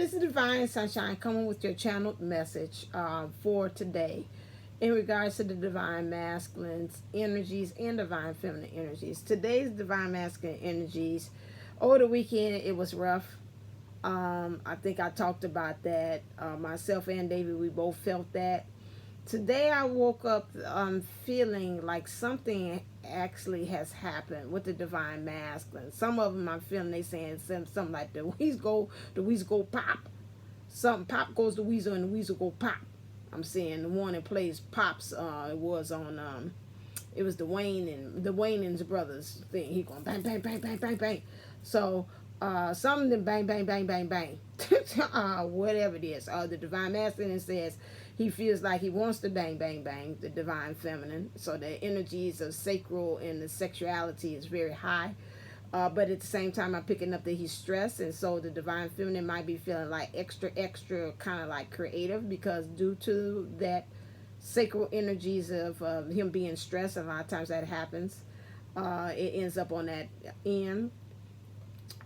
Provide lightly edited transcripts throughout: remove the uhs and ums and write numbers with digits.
this is Divine Sunshine coming with your channeled message for today in regards to the divine masculine energies and divine feminine energies. Today's divine masculine energies, over the weekend it was rough. I think I talked about that. Myself and David, we both felt that. Today I woke up feeling like something actually has happened with the divine masculine. Some of them I'm feeling they saying something like the weasel go pop. Something pop goes the weasel and the weasel go pop. I'm saying the one that plays pops. It was on it was the Wayne's brothers thing. He going bang bang bang bang bang bang. So something bang bang bang bang bang. Whatever it is. The divine masculine says he feels like he wants to bang bang bang, the divine feminine. So the energies of sacral and the sexuality is very high. But at the same time, I'm picking up that he's stressed, and so the divine feminine might be feeling like extra kind of like creative, because due to that sacral energies of him being stressed, a lot of times that happens. It ends up on that end.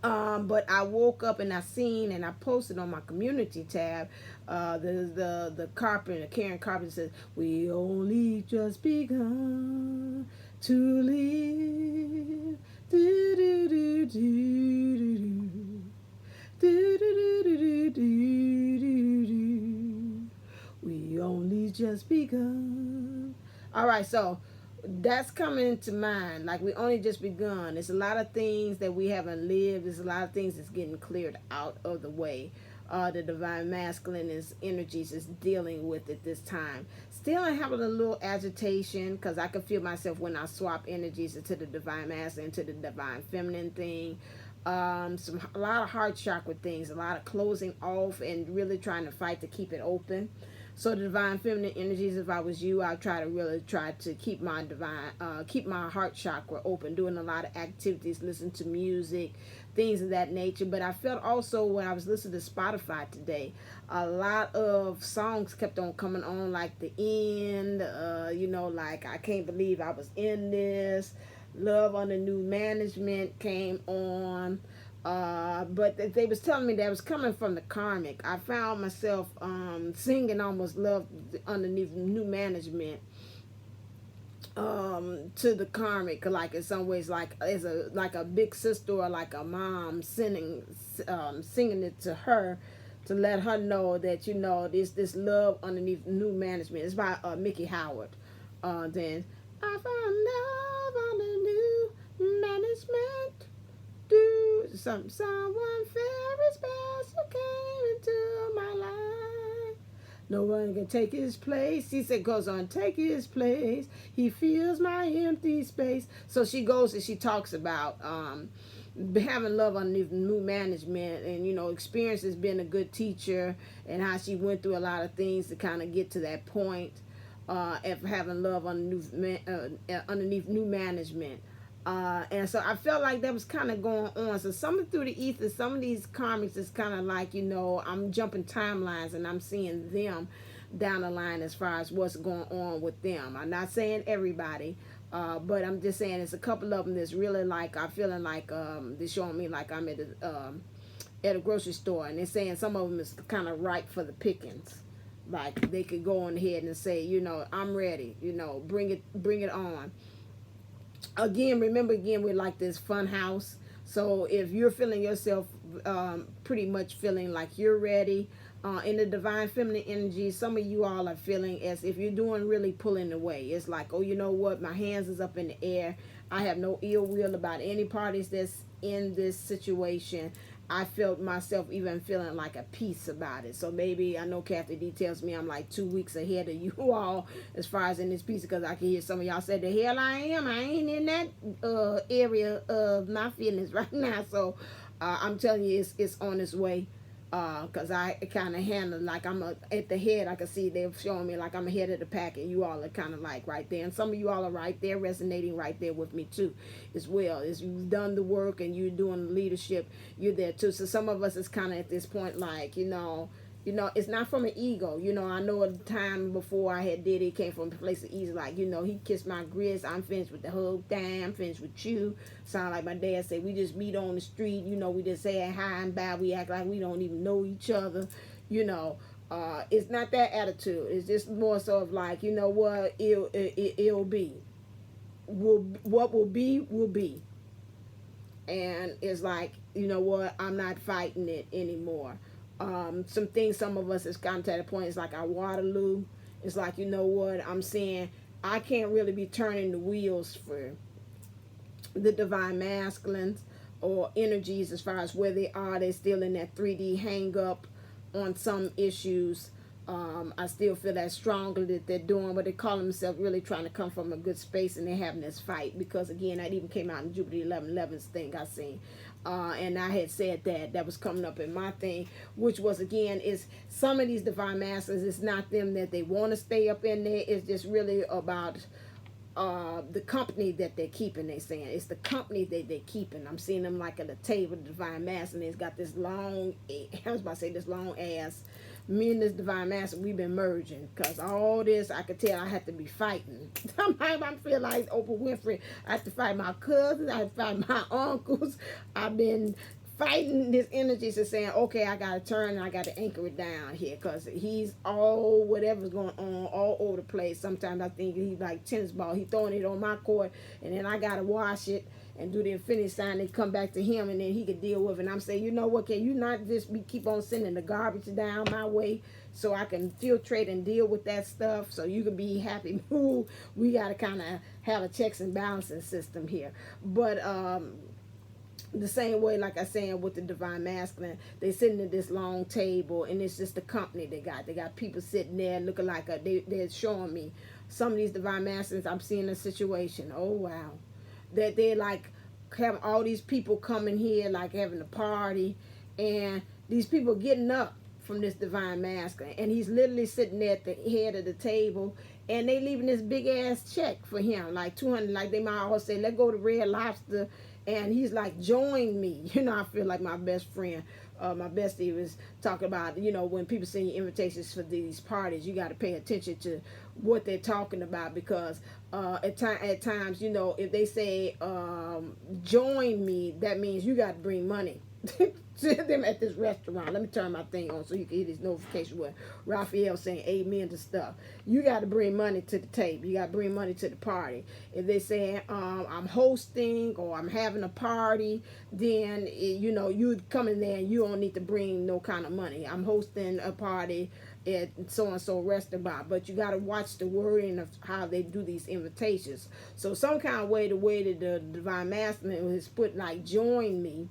But I woke up and I seen and I posted on my community tab the carpenter, Karen Carpenter says, "We only just begun to live. Do, do, do, do, do, do, do, do, do, do, do. We only just begun." All right, so that's coming to mind. Like, we only just begun. There's a lot of things that we haven't lived. There's a lot of things that's getting cleared out of the way. The divine masculine is energies is dealing with at this time. Still having a little agitation, because I can feel myself when I swap energies into the divine masculine, into the divine feminine thing. A lot of heart chakra things, a lot of closing off and really trying to fight to keep it open. So the divine feminine energies, if I was you, I'd try to keep my keep my heart chakra open, doing a lot of activities, listen to music, things of that nature. But I felt also when I was listening to Spotify today, a lot of songs kept on coming on, like The End, like I Can't Believe I Was in This, Love Under New Management came on. But they was telling me that was coming from the karmic. I found myself singing almost Love Underneath New Management to the karmic, like in some ways, like as a big sister or like a mom singing it to her, to let her know that this love underneath new management. It's by Mickey Howard. Then I found love under new management. Someone very special came into my life. No one can take his place. He said, goes on, take his place. He fills my empty space. So she goes and she talks about having love under new management, and experiences being a good teacher, and how she went through a lot of things to kind of get to that point of having love underneath new management. And so I felt like that was kind of going on. So something through the ether, some of these karmics is kind of like, I'm jumping timelines and I'm seeing them down the line as far as what's going on with them. I'm not saying everybody, but I'm just saying it's a couple of them that's really like, I'm feeling like they're showing me like I'm at a grocery store, and they're saying some of them is kind of ripe for the pickings. Like they could go on ahead and say, I'm ready, bring it on. Again, remember, we're like this fun house. So if you're feeling yourself pretty much feeling like you're ready in the divine feminine energy, some of you all are feeling as if you're doing really pulling away. It's like, oh, you know what, my hands is up in the air. I have no ill will about any parties that's in this situation. I felt myself even feeling like a peace about it. So maybe, I know Kathy D tells me I'm like 2 weeks ahead of you all as far as in this piece, because I can hear some of y'all say, the hell I am. I ain't in that area of my feelings right now. So I'm telling you, it's on its way. Because I kind of handle like I'm at the head. I can see they're showing me like I'm ahead of the pack, and you all are kind of like right there, and some of you all are right there resonating right there with me too as well. As you've done the work and you're doing leadership, you're there too. So some of us is kind of at this point like, You know, it's not from an ego. You know, I know at the time before I had did it, came from a place of ease. Like, you know, he kissed my grits. I'm finished with the whole thing. I'm finished with you. Sound like my dad said, we just meet on the street. You know, we just say hi and bye. We act like we don't even know each other. You know, it's not that attitude. It's just more so of like, you know what, it'll be. What will be, will be. And it's like, you know what, I'm not fighting it anymore. Some things, some of us has gotten to that point. It's like our Waterloo. It's like, you know what, I'm saying, I can't really be turning the wheels for the divine masculines or energies as far as where they are. They're still in that 3D hang up on some issues. I still feel that strongly that they're doing what they call themselves, really trying to come from a good space, and they're having this fight. Because again, that even came out in Jupiter 11's thing I seen. And I had said that was coming up in my thing, which was, again, is some of these divine masters, it's not them that they want to stay up in there. It's just really about the company that they're keeping. They saying it's the company that they're keeping. I'm seeing them like at a table, the divine master, and it's got this long, I was about to say this long ass. Me and this divine master, we've been merging, because all this, I could tell I have to be fighting. Sometimes I feel like Oprah Winfrey. I have to fight my cousins, I have to fight my uncles. I've been fighting this energy to saying, okay, I got to turn and I got to anchor it down here, because he's all, whatever's going on, all over the place. Sometimes I think he's like tennis ball. He throwing it on my court, and then I got to wash it and do the infinity sign and come back to him, and then he could deal with it. And I'm saying, you know what, can you not just keep on sending the garbage down my way so I can filtrate and deal with that stuff so you can be happy? We got to kind of have a checks and balancing system here. But the same way, like I said, with the divine masculine, they sitting at this long table, and it's just the company they got. They got people sitting there looking like they're showing me some of these divine masculines. I'm seeing a situation. Oh, wow. That they're like having all these people coming here, like having a party, and these people getting up from this divine masculine, and he's literally sitting there at the head of the table, and they leaving this big ass check for him, like 200, like they might all say, let's go to Red Lobster, and he's like, join me. You know, I feel like my best friend, my bestie was talking about, you know, when people send you invitations for these parties, you got to pay attention to what they're talking about, because at times, you know, if they say join me, that means you got to bring money to them at this restaurant. Let me turn my thing on so you can hear this notification with Raphael saying amen to stuff. You got to bring money to the table. You got to bring money to the party. If they say I'm hosting or I'm having a party, then you know, you come in there and you don't need to bring no kind of money. I'm hosting a party at so and so restaurant, but you got to watch the wording of how they do these invitations. So some kind of way, the way that the divine masculine is put like join me.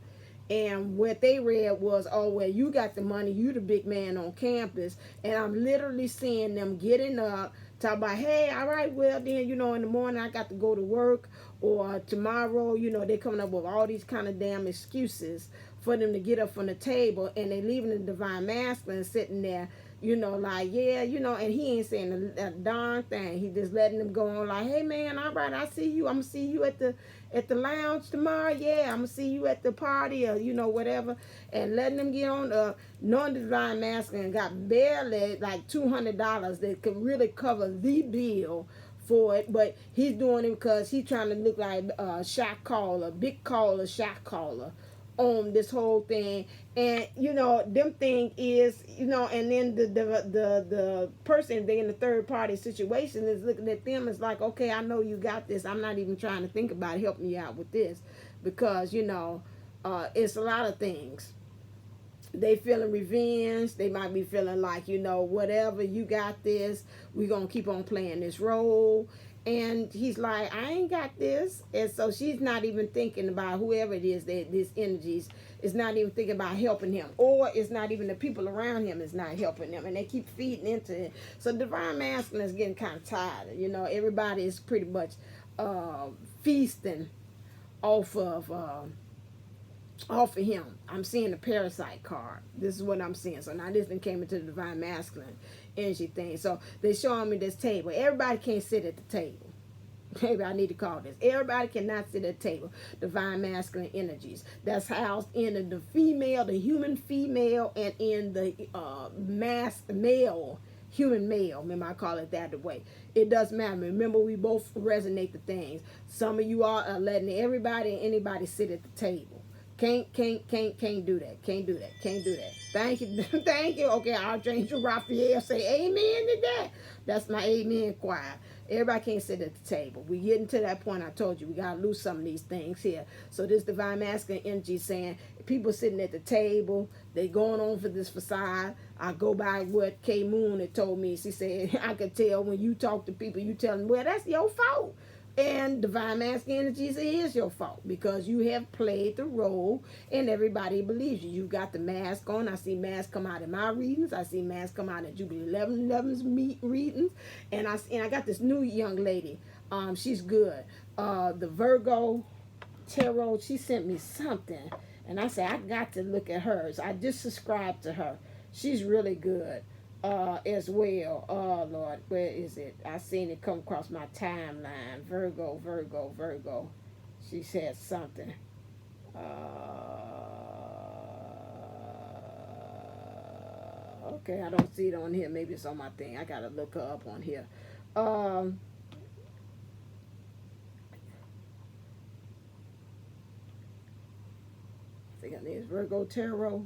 And what they read was, oh, well, you got the money, you the big man on campus. And I'm literally seeing them getting up, talk about, hey, all right, well, then, you know, in the morning I got to go to work, or tomorrow, you know, they're coming up with all these kind of damn excuses for them to get up from the table, and they leaving the divine masculine sitting there, you know, like, yeah, you know, and he ain't saying a darn thing. He just letting them go on like, hey, man, all right, I see you. I'm going to see you at the lounge tomorrow. Yeah, I'm going to see you at the party, or, you know, whatever. And letting them get on, knowing the divine masculine got barely like $200 that could really cover the bill for it. But he's doing it because he's trying to look like a shot caller, big caller, shot caller on this whole thing. And you know, them thing is, you know, and then the person, they in the third party situation, is looking at them as like, okay, I know you got this, I'm not even trying to think about helping you out with this, because you know, it's a lot of things. They feeling revenge. They might be feeling like, you know, whatever, you got this, we're gonna keep on playing this role. And he's like, I ain't got this. And so she's not even thinking about whoever it is that this energies is not even thinking about helping him. Or it's not even the people around him is not helping him. And they keep feeding into it. So divine masculine is getting kind of tired. You know, everybody is pretty much feasting off of him. I'm seeing the parasite card. This is what I'm seeing. So now this one came into the divine masculine energy thing. So they're showing me this table. Everybody can't sit at the table. Maybe I need to call this. Everybody cannot sit at the table. Divine masculine energies. That's housed in the female, the human female, and in the male, human male. Remember, I call it that way. It doesn't matter. Remember, we both resonate the things. Some of you are letting everybody and anybody sit at the table. Can't do that. Can't do that. Thank you. Thank you. Okay, Archangel Raphael say amen to that. That's my amen choir. Everybody can't sit at the table. We getting to that point. I told you we gotta lose some of these things here. So this divine masculine energy saying people sitting at the table, they going on for this facade. I go by what K Moon had told me. She said I could tell when you talk to people, you tell them, well, that's your fault. And divine masculine energies, it is your fault because you have played the role and everybody believes you. You got the mask on. I see masks come out in my readings. I see masks come out in Jubilee 11's readings. And I got this new young lady. She's good. The Virgo Tarot, she sent me something. And I said, I got to look at hers. I just subscribed to her. She's really good. As well. Oh Lord, where is it? I seen it come across my timeline. Virgo. She said something. Okay, I don't see it on here. Maybe it's on my thing. I gotta look her up on here. I think her name is Virgo Tarot.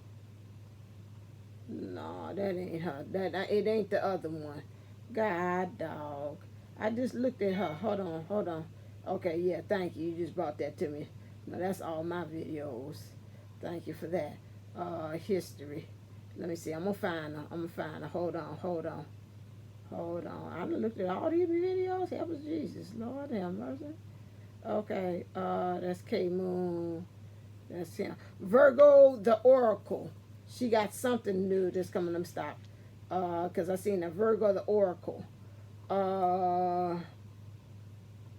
No, that ain't her. It ain't the other one. God dog. I just looked at her. Hold on. Okay, yeah, thank you. You just brought that to me. Now that's all my videos. Thank you for that. History. Let me see. I'm gonna find her. Hold on. I done looked at all these videos. Help us Jesus. Lord have mercy. Okay, that's K Moon. That's him. Virgo the Oracle. She got something new that's coming. Let me stop. Because I seen a Virgo the Oracle.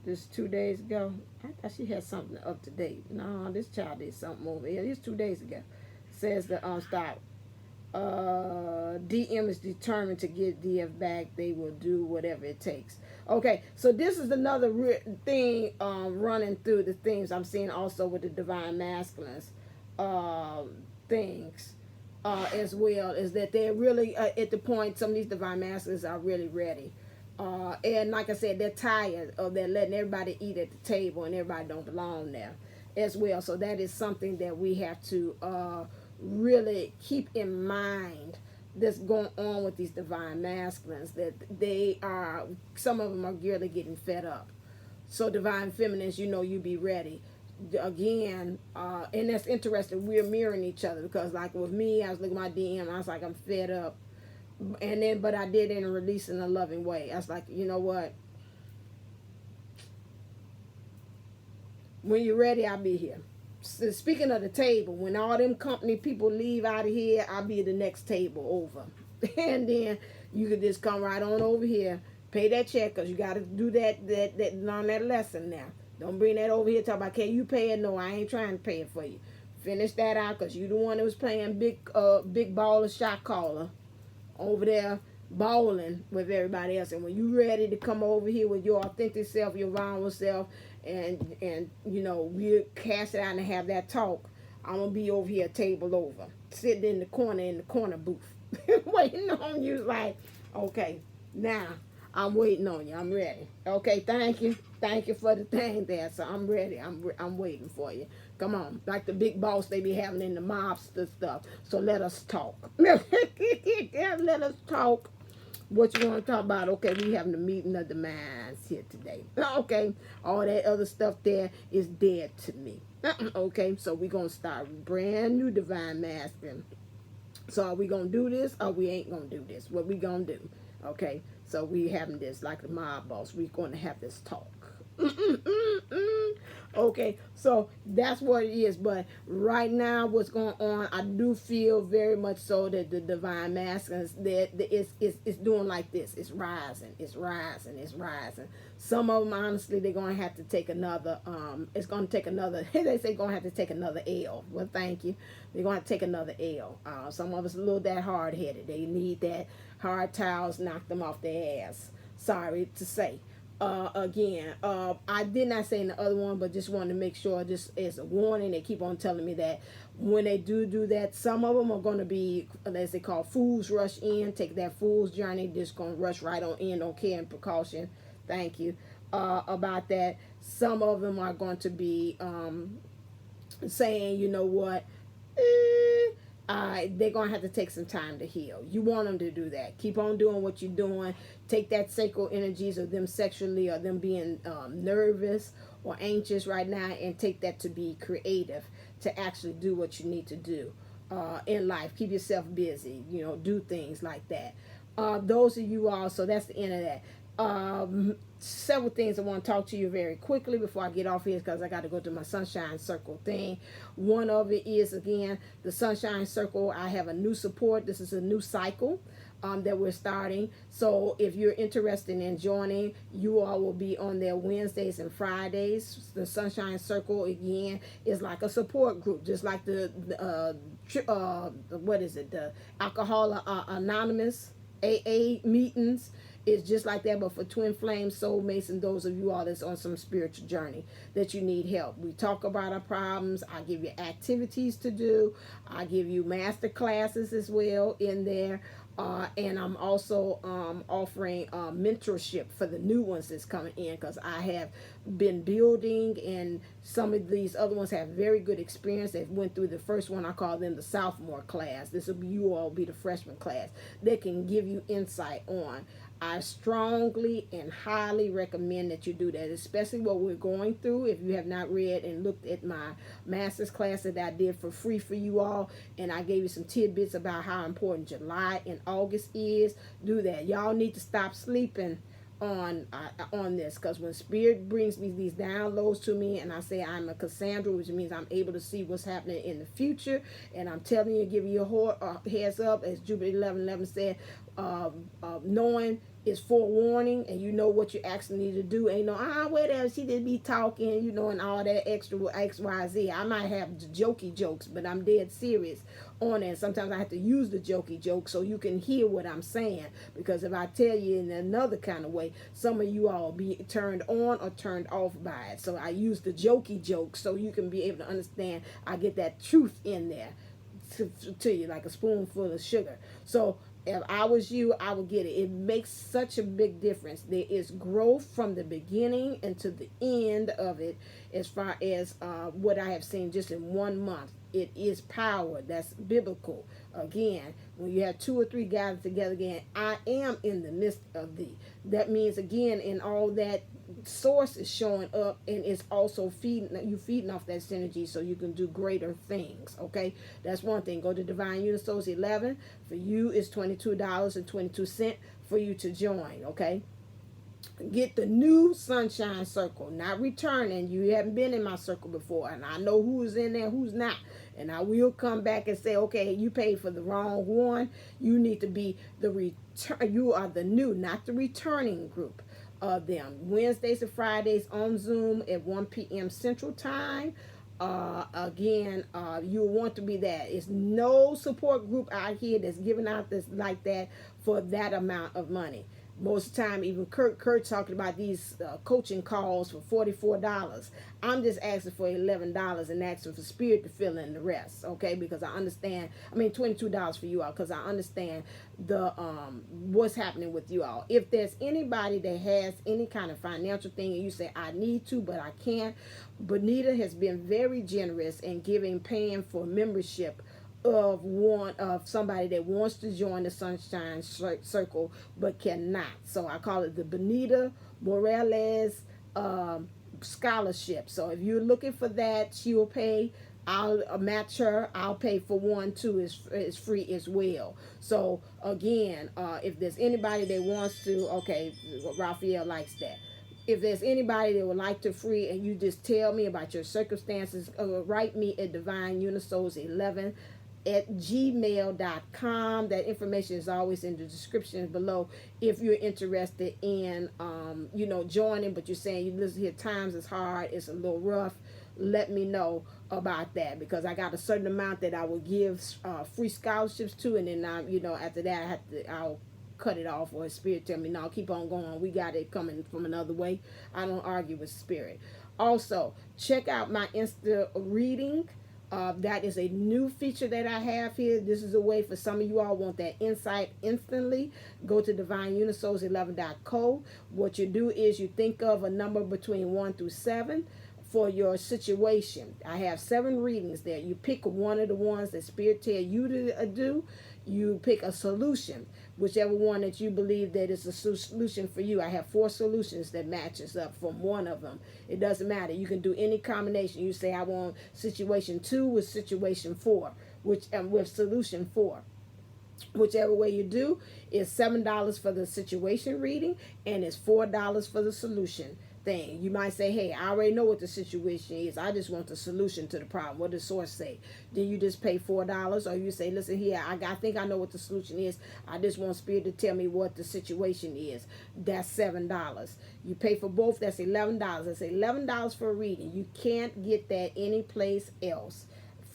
This 2 days ago. I thought she had something up to date. No, this child did something over here. It's 2 days ago. Says the stop. DM is determined to get DF back. They will do whatever it takes. Okay, so this is another thing running through the themes I'm seeing also with the divine masculines things. As well, is that they're really at the point, some of these divine masculines are really ready. And like I said, they're tired of that letting everybody eat at the table and everybody don't belong there as well. So that is something that we have to really keep in mind that's going on with these divine masculines, that they are, some of them are really getting fed up. So divine feminines, you be ready. Again, and that's interesting. We're mirroring each other because, like with me, I was looking at my DM. I was like, I'm fed up, and then, but I did it in a releasing a loving way. I was like, you know what? When you're ready, I'll be here. So speaking of the table, when all them company people leave out of here, I'll be at the next table over, and then you could just come right on over here, pay that check because you got to do that learn that lesson now. Don't bring that over here. Talk about, can you pay it? No, I ain't trying to pay it for you. Finish that out because you the one that was playing big baller shot caller over there balling with everybody else. And when you ready to come over here with your authentic self, your vulnerable self, and we'll cast it out and have that talk, I'm going to be over here table over, sitting in the corner booth, waiting on you like, okay, now I'm waiting on you. I'm ready. Okay, thank you. Thank you for the thing there. So I'm ready. I'm waiting for you. Come on. Like the big boss they be having in the mobster stuff. So let us talk. Let us talk. What you want to talk about? Okay, we having a meeting of the minds here today. Okay, all that other stuff there is dead to me. Okay, so we're going to start brand new divine masculine. So are we going to do this or we ain't going to do this? What we going to do? Okay, so we having this like the mob boss. We're going to have this talk. Okay, so that's what it is. But right now, what's going on, I do feel very much so that the divine masculines that it's doing like this. It's rising. Some of them, honestly, they're going to have to take another. It's going to take another. They say going to have to take another L. Well, thank you. They're going to take another L. Some of us a little that hard headed. They need that hard towels knock them off their ass. Sorry to say. Again, I did not say in the other one, but just wanted to make sure, just as a warning, they keep on telling me that when they do that, some of them are going to be, as they call, fools rush in, take that fool's journey, just going to rush right on in, don't care in precaution. Thank you. About that. Some of them are going to be saying, you know what, they're going to have to take some time to heal. You want them to do that. Keep on doing what you're doing. Take that sacral energies of them sexually or them being nervous or anxious right now, and take that to be creative, to actually do what you need to do in life. Keep yourself busy, do things like that. Those of you all, so that's the end of that. Several things I want to talk to you very quickly before I get off here, because I got to go to my sunshine circle thing. One of it is, again, the sunshine circle. I have a new support. This is a new cycle that we're starting. So if you're interested in joining, you all will be on there Wednesdays and Fridays. The sunshine circle, again, is like a support group, just like the what is it, the Alcohol Anonymous AA meetings. It's just like that, but for twin flames, soulmates, and those of you all that's on some spiritual journey that you need help. We talk about our problems. I give you activities to do. I give you master classes as well in there. And I'm also offering mentorship for the new ones that's coming in, because I have been building, and some of these other ones have very good experience. They went through the first one. I call them the sophomore class. This will be, you all be the freshman class. They can give you insight on. I strongly and highly recommend that you do that, especially what we're going through. If you have not read and looked at my master's class that I did for free for you all, and I gave you some tidbits about how important July and August is, do that. Y'all need to stop sleeping on this, because when spirit brings me these downloads to me, and I say I'm a Cassandra, which means I'm able to see what's happening in the future, and I'm telling you, giving you a heads up, as Jupiter 11:11 said, knowing is forewarning, and you know what you actually need to do. Ain't no whatever, she just be talking, and all that extra XYZ. I might have jokey jokes, but I'm dead serious on it. Sometimes I have to use the jokey joke so you can hear what I'm saying, because if I tell you in another kind of way, some of you all be turned on or turned off by it. So I use the jokey joke so you can be able to understand. I get that truth in there to you like a spoonful of sugar. So if I was you, I would get it. It makes such a big difference. There is growth from the beginning and to the end of it, as far as what I have seen just in 1 month. It is power. That's biblical. Again, when you have 2 or 3 gathered together, again, I am in the midst of thee. That means, again, in all that, source is showing up, and it's also feeding off that synergy so you can do greater things. Okay, that's one thing. Go to Divine Unisource 11. For you, it's $22.22 for you to join. Okay, get the new sunshine circle, not returning. You haven't been in my circle before, and I know who's in there, who's not, and I will come back and say, okay, you paid for the wrong one. You need to be the return. You are the new, not the returning group of them. Wednesdays and Fridays on Zoom at 1 p.m. Central Time. Again, you want to be that. It's no support group out here that's giving out this like that for that amount of money. Most of the time, even Kurt talking about these coaching calls for $44. I'm just asking for $11 and asking for spirit to fill in the rest, okay? Because I understand. I mean, $22 for you all, because I understand the what's happening with you all. If there's anybody that has any kind of financial thing and you say I need to but I can't, Bonita has been very generous in paying for membership of somebody that wants to join the Sunshine Circle but cannot. So I call it the Bonita Morales scholarship. So if you're looking for that, she will pay. I'll match her. I'll pay for one too. It's free as well. So again, if there's anybody that wants to, okay, Raphael likes that. If there's anybody that would like to free, and you just tell me about your circumstances, write me at divineunisource11 at gmail.com. That information is always in the description below if you're interested in joining, but you're saying you listen here, times is hard, it's a little rough. Let me know about that, because I got a certain amount that I will give free scholarships to, and then after that I'll cut it off, or Spirit tell me, no, keep on going. We got it coming from another way. I don't argue with Spirit. Also, check out my Insta reading. That is a new feature that I have here. This is a way for some of you all want that insight instantly. Go to divineunisouls11.co. What you do is you think of a number between 1 through 7 for your situation. I have 7 readings there. You pick one of the ones that Spirit tell you to do. You pick a solution, whichever one that you believe that is a solution for you. I have 4 solutions that matches up from one of them. It doesn't matter. You can do any combination. You say I want situation 2 with situation 4, which with solution 4. Whichever way you do, is $7 for the situation reading, and it's $4 for the solution thing. You might say, hey, I already know what the situation is. I just want the solution to the problem. What does source say? Then you just pay $4, or you say, listen here, I think I know what the solution is. I just want Spirit to tell me what the situation is. That's $7. You pay for both. That's $11. That's $11 for a reading. You can't get that anyplace else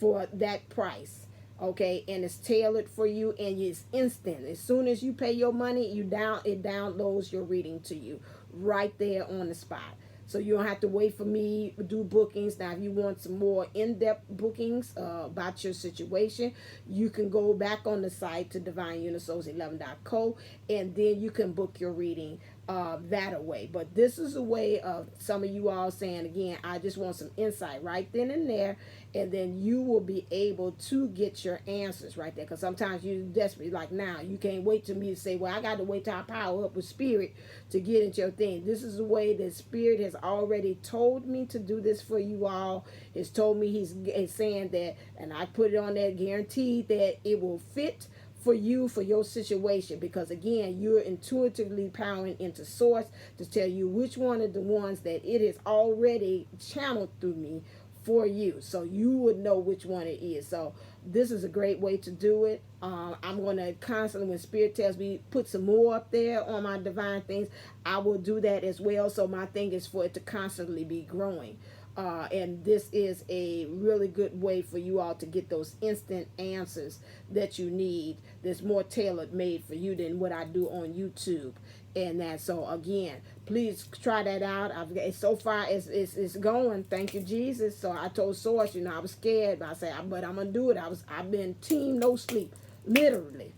for that price. Okay, and it's tailored for you, and it's instant. As soon as you pay your money, it downloads your reading to you right there on the spot. So you don't have to wait for me to do bookings. Now, if you want some more in-depth bookings about your situation, you can go back on the site to divineunisouls11.co, and then you can book your reading that way. But this is a way of some of you all saying, again, I just want some insight right then and there, and then you will be able to get your answers right there. Because sometimes you're desperate, like now, you can't wait to me to say, well, I got to wait till I power up with Spirit to get into your thing. This is the way that Spirit has already told me to do this for you all. He's told me he's saying that, and I put it on there, guaranteed that it will fit for you, for your situation, because again, you're intuitively powering into source to tell you which one of the ones that it is already channeled through me for you, so you would know which one it is. So this is a great way to do it. I'm going to constantly, when Spirit tells me put some more up there on my divine things, I will do that as well. So my thing is for it to constantly be growing. And this is a really good way for you all to get those instant answers that you need, that's more tailored made for you than what I do on YouTube. And that, so again, please try that out. So far it's going. Thank you, Jesus. So I told Source, I was scared, but I said, but I'm gonna do it. I've been team no sleep, literally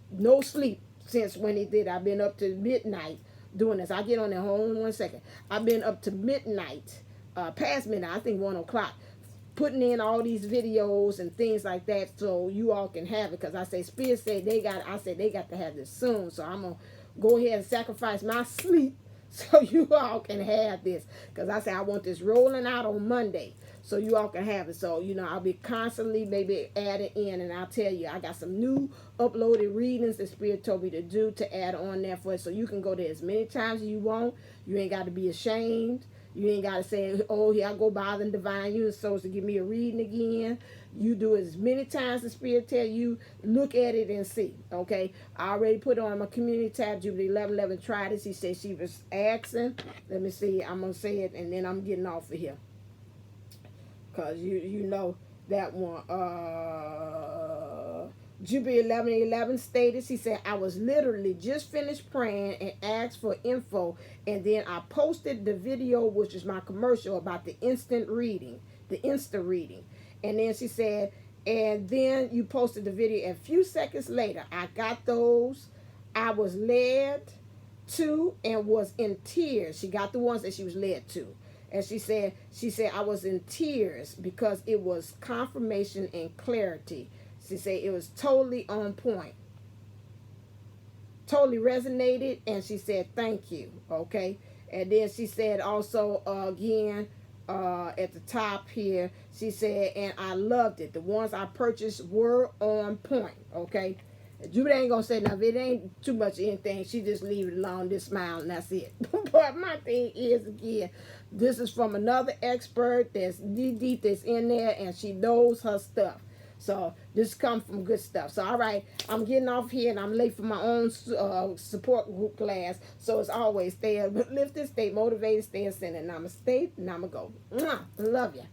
no sleep since when he did. I've been up to midnight doing this. I get on there, hold on 1 second. I've been up to midnight, past midnight, I think 1 o'clock, putting in all these videos and things like that, so you all can have it. Because I say Spirit said they got to have this soon, so I'm gonna go ahead and sacrifice my sleep so you all can have this. Because I say I want this rolling out on Monday so you all can have it. So, I'll be constantly maybe adding in, and I'll tell you, I got some new uploaded readings that Spirit told me to do to add on there for it. So you can go there as many times as you want. You ain't got to be ashamed. You ain't got to say, oh, here I go bothering Divine Unisouls to give me a reading again. You do it as many times as Spirit tell you. Look at it and see, okay? I already put on my community tab, Jubilee 1111 tried this. He said she was asking. Let me see. I'm going to say it, and then I'm getting off of here. Because you know that one. Jubilee 1111 stated, she said, I was literally just finished praying and asked for info, and then I posted the video, which is my commercial about the instant reading, the Insta reading. And then she said, and then you posted the video. A few seconds later, I got those. I was led to and was in tears. She got the ones that she was led to. And she said, I was in tears because it was confirmation and clarity. She said it was totally on point. Totally resonated. And she said, thank you. Okay. And then she said also, again, at the top here, she said, and I loved it. The ones I purchased were on point. Okay. Jubilee ain't gonna say nothing. If it ain't too much anything, she just leave it alone, just smile, and that's it. But my thing is, again, this is from another expert that's deep, that's in there, and she knows her stuff. So this comes from good stuff. So all right, I'm getting off here, and I'm late for my own support group class. So as always, stay lifted, stay motivated, stay ascended. Namaste, namago. Love ya.